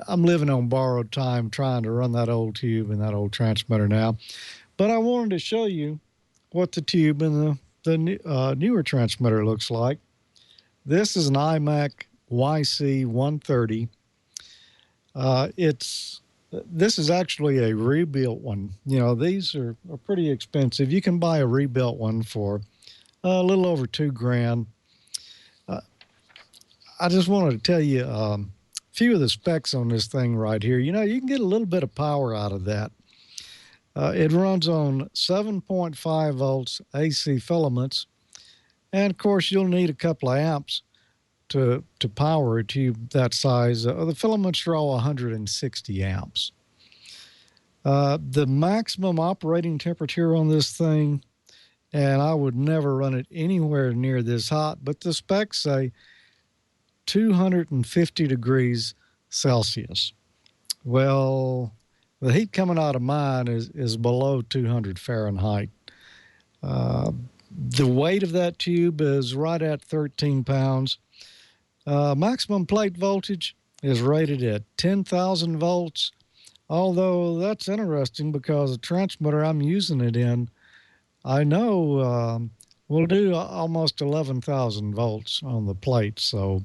I'm living on borrowed time trying to run that old tube and that old transmitter now. But I wanted to show you what the tube in the newer transmitter looks like. This is an iMac YC130. This is actually a rebuilt one. These are pretty expensive. You can buy a rebuilt one for a little over $2,000. I just wanted to tell you a few of the specs on this thing right here. You can get a little bit of power out of that. It runs on 7.5 volts AC filaments. And, of course, you'll need a couple of amps. to power a tube that size, the filaments draw 160 amps. The maximum operating temperature on this thing, and I would never run it anywhere near this hot, but the specs say 250 degrees Celsius. Well, the heat coming out of mine is below 200 Fahrenheit. The weight of that tube is right at 13 pounds. Maximum plate voltage is rated at 10,000 volts, although that's interesting because the transmitter I'm using it in, I know will do almost 11,000 volts on the plate, so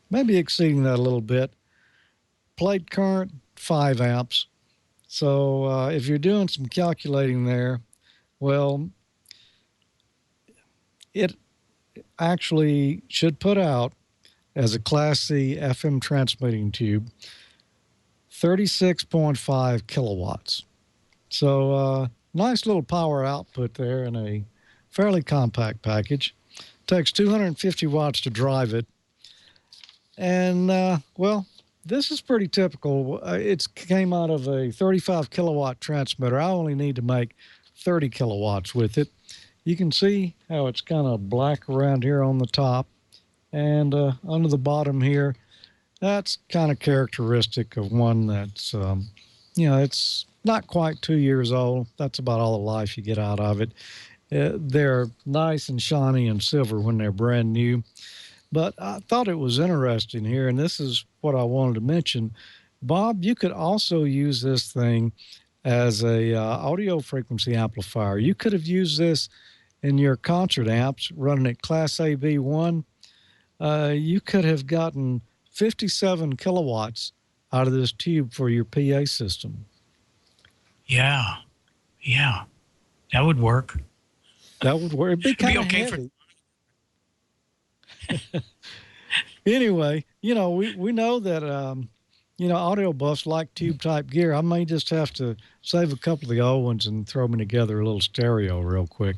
maybe exceeding that a little bit. Plate current, 5 amps. So if you're doing some calculating there, well, it actually should put out, as a Class C FM transmitting tube, 36.5 kilowatts. So nice little power output there in a fairly compact package. Takes 250 watts to drive it. And, well, this is pretty typical. It came out of a 35 kilowatt transmitter. I only need to make 30 kilowatts with it. You can see how it's kind of black around here on the top and under the bottom here. That's kind of characteristic of one that's, it's not quite 2 years old. That's about all the life you get out of it. They're nice and shiny and silver when they're brand new. But I thought it was interesting here, and this is what I wanted to mention. Bob, you could also use this thing as a audio frequency amplifier. You could have used this in your concert amps, running at Class AB1. You could have gotten 57 kilowatts out of this tube for your PA system. Yeah. That would work. That would work. It'd be kind of okay heavy. Anyway, we know that, audio buffs like tube type gear. I may just have to save a couple of the old ones and throw them together a little stereo real quick.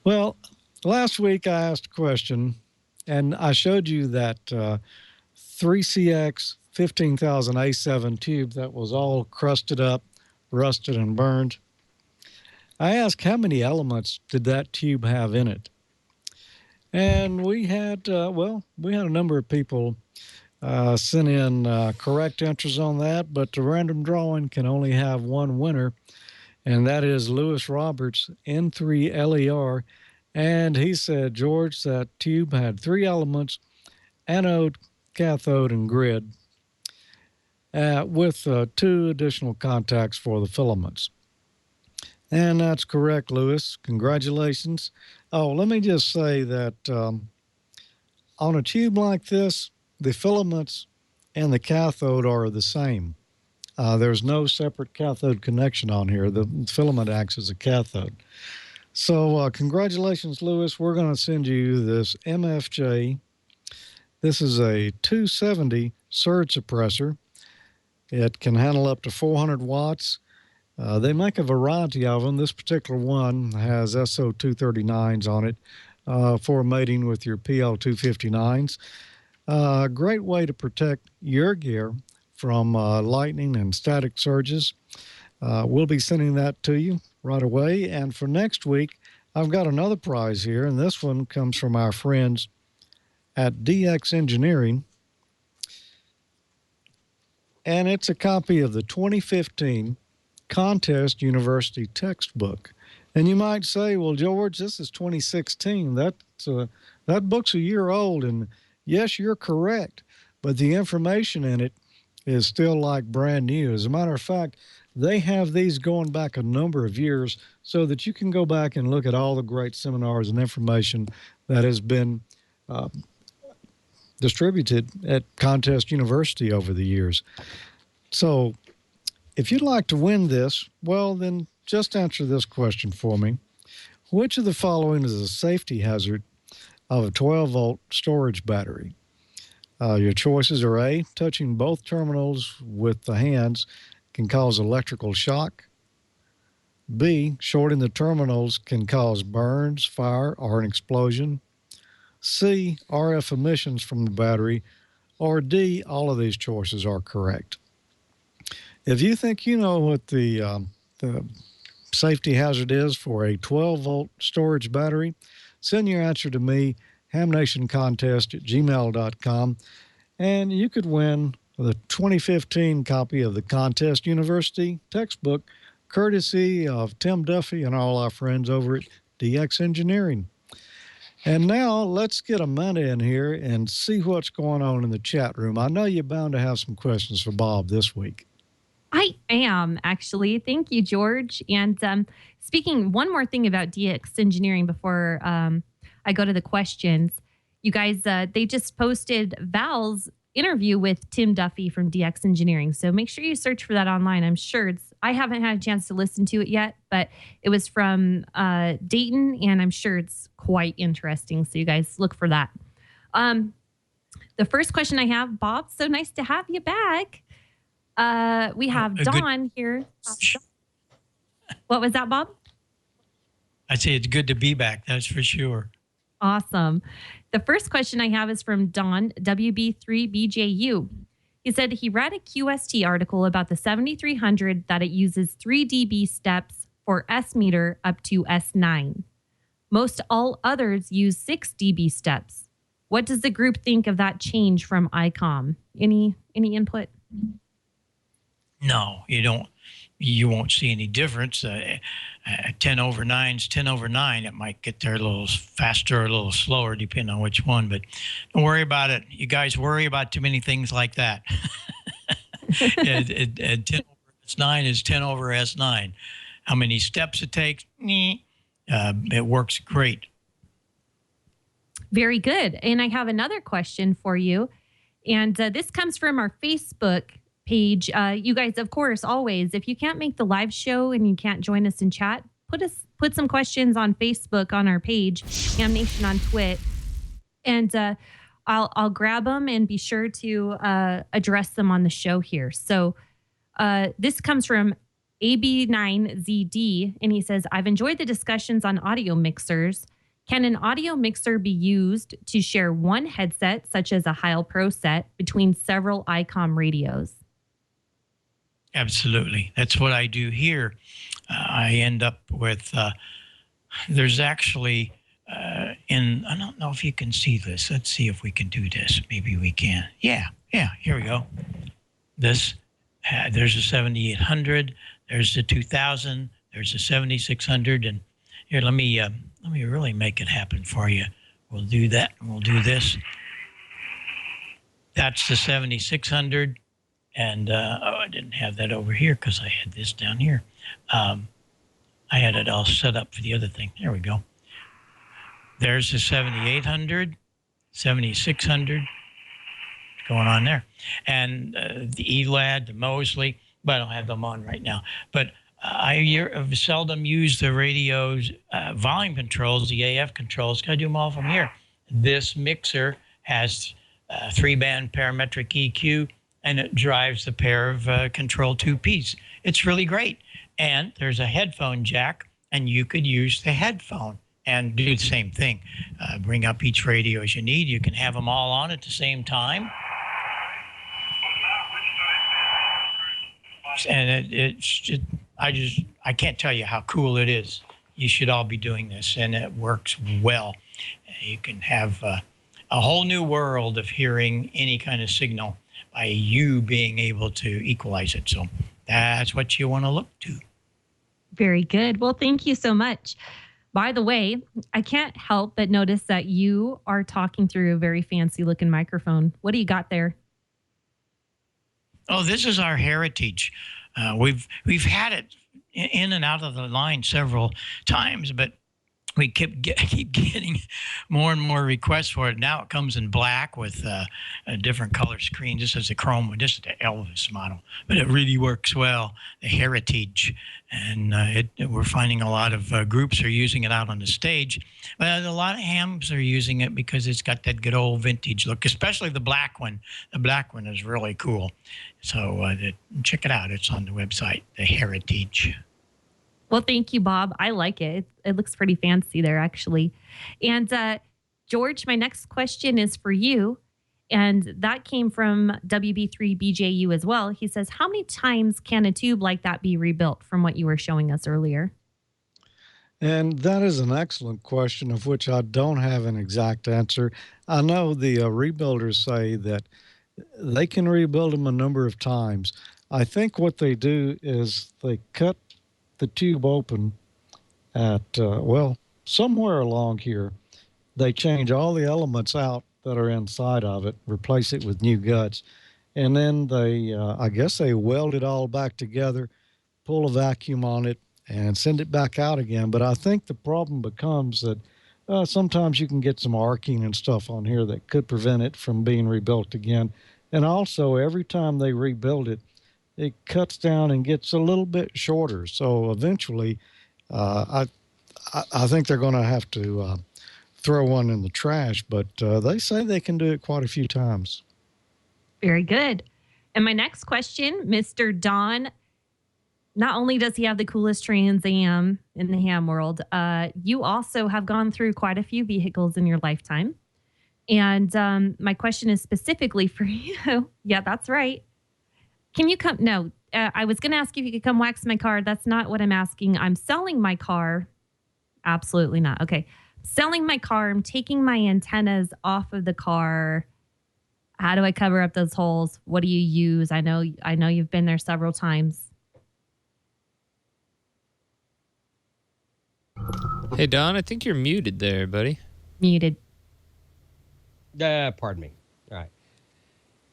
Well, last week I asked a question, and I showed you that 3CX 15,000 A7 tube that was all crusted up, rusted, and burned. I asked how many elements did that tube have in it? And we had, a number of people sent in correct answers on that, but the random drawing can only have one winner, and that is Lewis Roberts, N3LER. And he said, George, that tube had 3 elements, anode, cathode, and grid, with 2 additional contacts for the filaments. And that's correct, Lewis. Congratulations. Oh, let me just say that on a tube like this, the filaments and the cathode are the same. There's no separate cathode connection on here. The filament acts as a cathode. So congratulations, Lewis. We're going to send you this MFJ. This is a 270 surge suppressor. It can handle up to 400 watts. They make a variety of them. This particular one has SO239s on it for mating with your PL259s. Great way to protect your gear from lightning and static surges. We'll be sending that to you right away. And for next week, I've got another prize here, and this one comes from our friends at DX Engineering. And it's a copy of the 2015 Contest University textbook. And you might say, well, George, this is 2016. That book's a year old. And yes, you're correct. But the information in it is still like brand new. As a matter of fact, they have these going back a number of years so that you can go back and look at all the great seminars and information that has been distributed at Contest University over the years. So if you'd like to win this, well, then just answer this question for me. Which of the following is a safety hazard of a 12-volt storage battery? Your choices are A, touching both terminals with the hands can cause electrical shock. B, shorting the terminals can cause burns, fire, or an explosion. C, RF emissions from the battery, or D, all of these choices are correct. If you think you know what the safety hazard is for a 12-volt storage battery, send your answer to me, hamnationcontest@gmail.com, and you could win the 2015 copy of the Contest University textbook, courtesy of Tim Duffy and all our friends over at DX Engineering. And now let's get Amanda in here and see what's going on in the chat room. I know you're bound to have some questions for Bob this week. I am, actually. Thank you, George. And speaking one more thing about DX Engineering before I go to the questions. You guys, they just posted Val's interview with Tim Duffy from DX Engineering. So make sure you search for that online. I'm sure I haven't had a chance to listen to it yet, but it was from Dayton, and I'm sure it's quite interesting. So you guys look for that. The first question I have, Bob, so nice to have you back. We have Dawn here. What was that, Bob? I'd say it's good to be back. That's for sure. Awesome. The first question I have is from Don, WB3BJU. He said he read a QST article about the 7300 that it uses 3 dB steps for S meter up to S9. Most all others use 6 dB steps. What does the group think of that change from ICOM? Any input? No, you don't. You won't see any difference. 10 over 9 is 10 over 9. It might get there a little faster or a little slower, depending on which one. But don't worry about it. You guys worry about too many things like that. 10 over S9 is 10 over S9. How many steps it takes? It works great. Very good. And I have another question for you. And this comes from our Facebook page. You guys, of course, always, if you can't make the live show and you can't join us in chat, put some questions on Facebook on our page, Ham Nation on Twit, and I'll grab them and be sure to address them on the show here. So this comes from AB9ZD, and he says, I've enjoyed the discussions on audio mixers. Can an audio mixer be used to share one headset, such as a Heil Pro set, between several ICOM radios? Absolutely. That's what I do here. I end up with, there's actually, I don't know if you can see this. Let's see if we can do this. Maybe we can. Yeah, here we go. This, there's a 7800, there's the 2000, there's a 7600, and here, let me really make it happen for you. We'll do that, and we'll do this. That's the 7600. And, I didn't have that over here because I had this down here. I had it all set up for the other thing. There we go. There's the 7800, 7600 going on there. And the ELAD, the Mosley, but I don't have them on right now. But I seldom use the radio's volume controls, the AF controls. I do them all from here. This mixer has 3-band parametric EQ, and it drives the pair of Control 2Ps. It's really great. And there's a headphone jack, and you could use the headphone and do the same thing. Bring up each radio as you need. You can have them all on at the same time. And I can't tell you how cool it is. You should all be doing this, and it works well. You can have a whole new world of hearing any kind of signal by you being able to equalize it. So that's what you want to look to. Very good. Well, thank you so much. By the way, I can't help but notice that you are talking through a very fancy looking microphone. What do you got there? Oh, this is our heritage. We've had it in and out of the line several times, but we keep getting more and more requests for it. Now it comes in black with a different color screen. This is a chrome one. This is the Elvis model, but it really works well. The heritage, and we're finding a lot of groups are using it out on the stage. But a lot of hams are using it because it's got that good old vintage look, especially the black one. The black one is really cool. So check it out. It's on the website, the heritage. Well, thank you, Bob. I like it. It looks pretty fancy there, actually. And George, my next question is for you. And that came from WB3BJU as well. He says, how many times can a tube like that be rebuilt from what you were showing us earlier? And that is an excellent question of which I don't have an exact answer. I know the rebuilders say that they can rebuild them a number of times. I think what they do is they cut the tube open at, somewhere along here. They change all the elements out that are inside of it, replace it with new guts. And then they, I guess they weld it all back together, pull a vacuum on it, and send it back out again. But I think the problem becomes that sometimes you can get some arcing and stuff on here that could prevent it from being rebuilt again. And also, every time they rebuild it, it cuts down and gets a little bit shorter. So eventually, I think they're going to have to throw one in the trash, but they say they can do it quite a few times. Very good. And my next question, Mr. Don, not only does he have the coolest Trans Am in the ham world, you also have gone through quite a few vehicles in your lifetime. And my question is specifically for you. Yeah, that's right. Can you come? No, I was going to ask you if you could come wax my car. That's not what I'm asking. I'm selling my car. Absolutely not. Okay. Selling my car. I'm taking my antennas off of the car. How do I cover up those holes? What do you use? I know you've been there several times. Hey, Don, I think you're muted there, buddy. Muted. Pardon me. All right.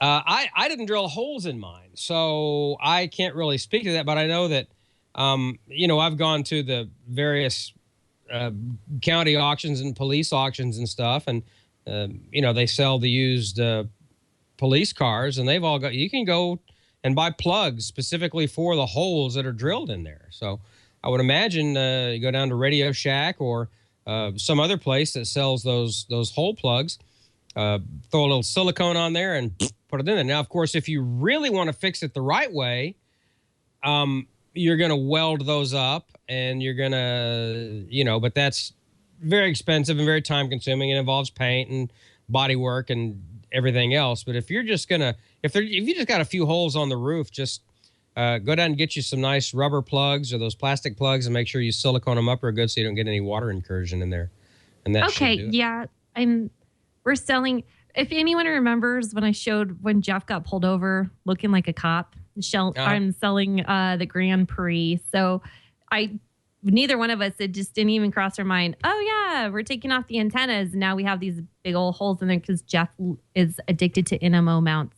I didn't drill holes in mine, so I can't really speak to that, but I know that, I've gone to the various county auctions and police auctions and stuff, and, they sell the used police cars, and they've all got, you can go and buy plugs specifically for the holes that are drilled in there. So I would imagine you go down to Radio Shack or some other place that sells those hole plugs, throw a little silicone on there and put it in there. Now, of course, if you really want to fix it the right way, you're going to weld those up and you're going to, but that's very expensive and very time consuming. It involves paint and body work and everything else. But if you're just going to, if you just got a few holes on the roof, just go down and get you some nice rubber plugs or those plastic plugs and make sure you silicone them up real good so you don't get any water incursion in there. And that okay, should do it. Yeah. We're selling, if anyone remembers when Jeff got pulled over looking like a cop, I'm selling the Grand Prix. So neither one of us, it just didn't even cross our mind. Oh yeah, we're taking off the antennas. And now we have these big old holes in there because Jeff is addicted to NMO mounts.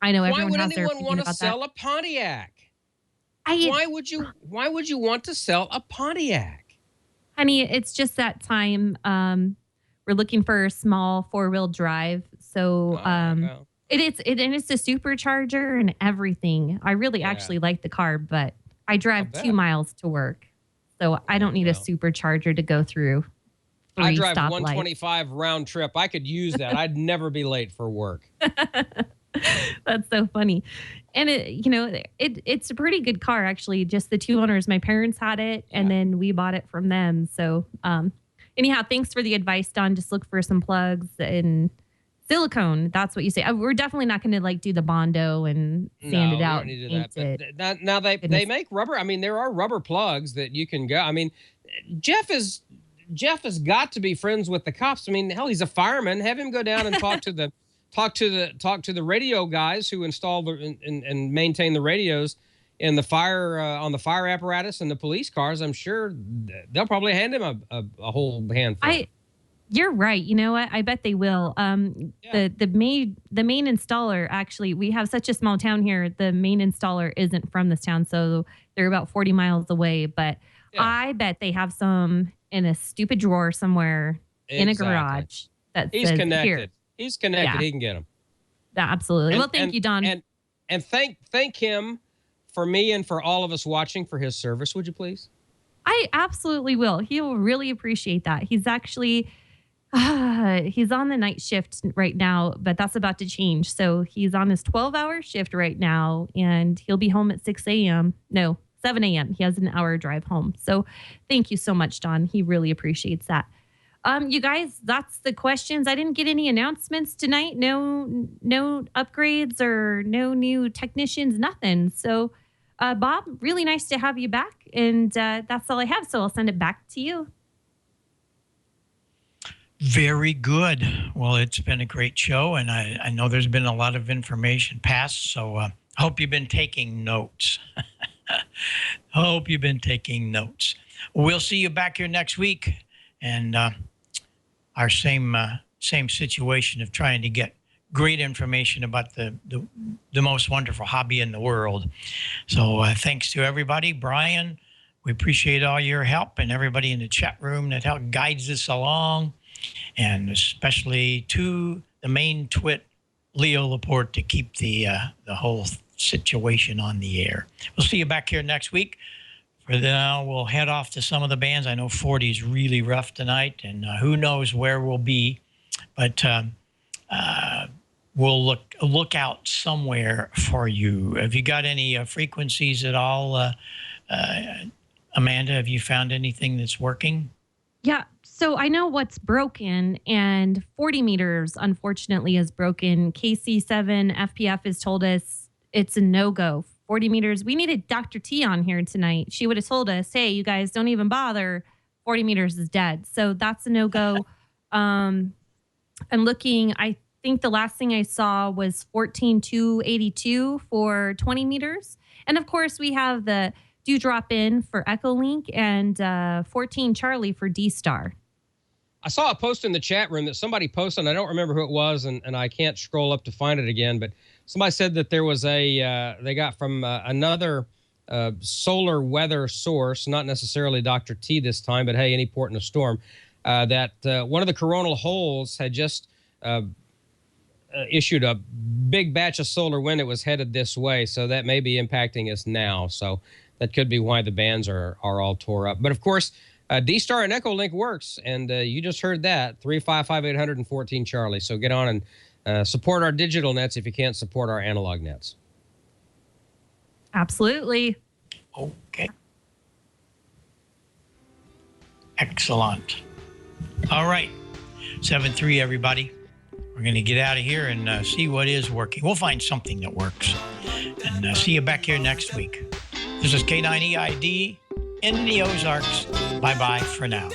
I know everyone has their opinion about that. Why would anyone want to sell a Pontiac? Why would you want to sell a Pontiac? Honey, it's just that time. We're looking for a small 4-wheel drive. So it's a supercharger and everything. I really actually like the car, but I drive 2 miles to work. So I don't need a supercharger to go through 3 I drive stoplights. 125 round trip. I could use that. I'd never be late for work. That's so funny. And it's a pretty good car, actually. Just the 2 owners. My parents had it, and then we bought it from them. So anyhow, thanks for the advice, Don. Just look for some plugs and silicone. That's what you say. We're definitely not going to do the Bondo and sand it out. No, we don't need to do that. But now they make rubber. I mean, there are rubber plugs that you can go. I mean, Jeff has got to be friends with the cops. I mean, hell, he's a fireman. Have him go down and talk to the radio guys who install and maintain the radios in the fire on the fire apparatus and the police cars. I'm sure they'll probably hand him a whole handful. You're right. You know what? I bet they will. The main installer, actually, we have such a small town here. The main installer isn't from this town, so they're about 40 miles away. But I bet they have some in a stupid drawer somewhere in a garage. He's connected. Here. He's connected. Yeah. He can get them. Absolutely. Well, thank you, Don. And thank him for me and for all of us watching for his service, would you please? I absolutely will. He will really appreciate that. He's actually, he's on the night shift right now, but that's about to change. So he's on his 12-hour shift right now, and he'll be home at 6 a.m. No, 7 a.m. He has an hour drive home. So thank you so much, Don. He really appreciates that. You guys, that's the questions. I didn't get any announcements tonight. No upgrades or no new technicians, nothing. So, Bob, really nice to have you back. And that's all I have. So I'll send it back to you. Very good. Well, it's been a great show, and I know there's been a lot of information passed, so I hope you've been taking notes. Hope you've been taking notes. We'll see you back here next week, and our same situation of trying to get great information about the most wonderful hobby in the world. So thanks to everybody. Brian, we appreciate all your help, and everybody in the chat room that helped guides us along. And especially to the main twit, Leo Laporte, to keep the whole situation on the air. We'll see you back here next week. For now, we'll head off to some of the bands. I know 40 is really rough tonight, and who knows where we'll be. But we'll look out somewhere for you. Have you got any frequencies at all, Amanda? Have you found anything that's working? Yeah. So I know what's broken, and 40 meters, unfortunately, is broken. KC7FPF has told us it's a no-go. 40 meters. We needed Dr. T on here tonight. She would have told us, hey, you guys don't even bother. 40 meters is dead. So that's a no-go. I'm looking, I think the last thing I saw was 14,282 for 20 meters. And of course, we have the Dewdrop in for Echolink and 14 Charlie for D-Star. I saw a post in the chat room that somebody posted, and I don't remember who it was, and I can't scroll up to find it again, but somebody said that there was they got from another solar weather source, not necessarily Dr. T this time, but hey, any port in a storm, that one of the coronal holes had just issued a big batch of solar wind that was headed this way, so that may be impacting us now. So that could be why the bands are all tore up. But of course, D-Star and Echolink works, and you just heard that, 355-814 Charlie. So get on and support our digital nets if you can't support our analog nets. Absolutely. Okay. Excellent. All right. 7-3, everybody. We're going to get out of here and see what is working. We'll find something that works. And see you back here next week. This is K9EID in the Ozarks. Bye-bye for now.